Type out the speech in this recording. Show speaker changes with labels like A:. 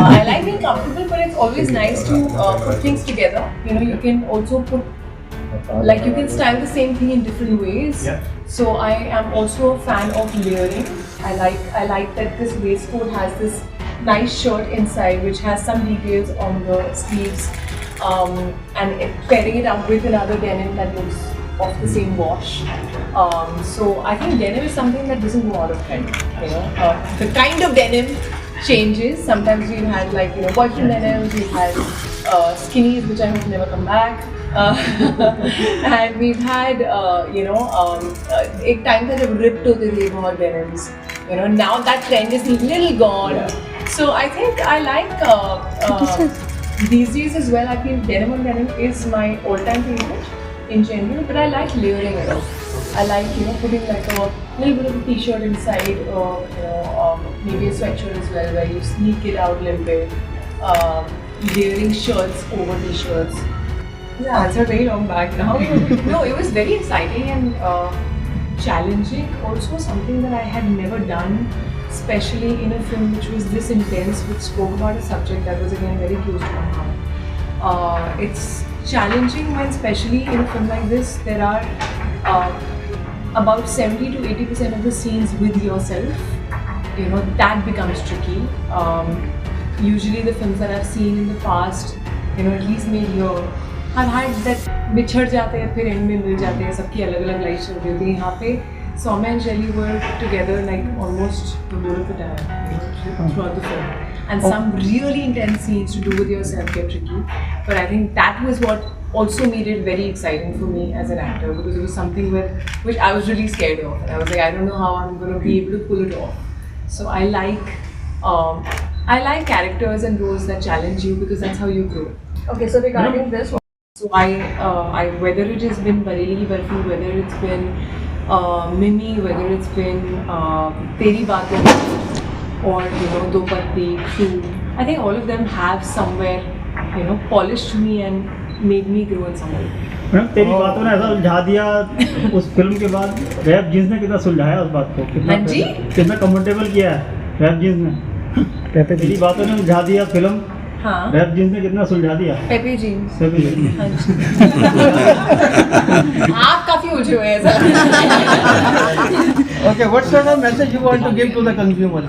A: I like being comfortable, but it's always nice to put things together. You know, you can also put, like, you can style the same thing in different ways.
B: Yeah.
A: So I am also a fan of layering. I like that this waistcoat has this nice shirt inside, which has some details on the sleeves, and pairing it up with another denim that looks of the same wash. So I think denim is something that doesn't go out of trend. You know, the kind of denim changes. Sometimes we've had, like, you know, boyfriend denims, we've had skinnies, which I hope never come back. And we've had, एक time था जब ripped होते थे बहुत denims. You know, now that trend is a little gone. So I think I like these days as well. I feel denim on denim is my all-time favorite in general, but I like layering it up. I like, you know, putting like a little bit of a t-shirt inside, or maybe a sweatshirt as well, where you sneak it out a little bit. Layering shirts over t-shirts. Yeah, answered very long back now. No, it was very exciting and challenging. Also, something that I had never done, especially in a film which was this intense, which spoke about a subject that was again very close to my heart. It's challenging when, especially in a film like this, there are about 70 to 80% of the scenes with yourself. You know, that becomes tricky. Usually the films that I've seen in the past, you know, at least made here, I've had that बिछड़ जाते हैं फिर and में मिल जाते हैं, सबकी अलग अलग लाइफ चल रही होती है. यहाँ पे Soumya and Shelly were together like almost the whole of the time throughout the film, and some really intense scenes to do with yourself get tricky. But I think that was what also made it very exciting for me as an actor, because it was something which I was really scared of, and I was like, I don't know how I'm going to be able to pull it off. So I like characters and roles that challenge you, because that's how you grow. Okay, so regarding this, so I whether it has been Bareilly Barfi, whether it's been Mimi, whether it's been Teri Baaton, or, you know, Do Patti, True, I think all of them have somewhere, you know, polished me and made me grow in some way.
B: Madam, तेरी बातों ने ऐसा उलझा दिया उस film के बाद. Rap jeans ने कितना सुलझाया उस बात को, कितना कंफर्टेबल किया है रैप जींस ने. तेरी बातों ने उलझा दिया फिल्म.
A: हाँ.
B: रैप जींस ने कितना सुलझा दिया.
A: Pepe jeans.
B: Pepe jeans.
A: हाँ जी. आप काफी उलझे हुए हैं sir.
C: Okay, what sort of message you want to give to the consumer?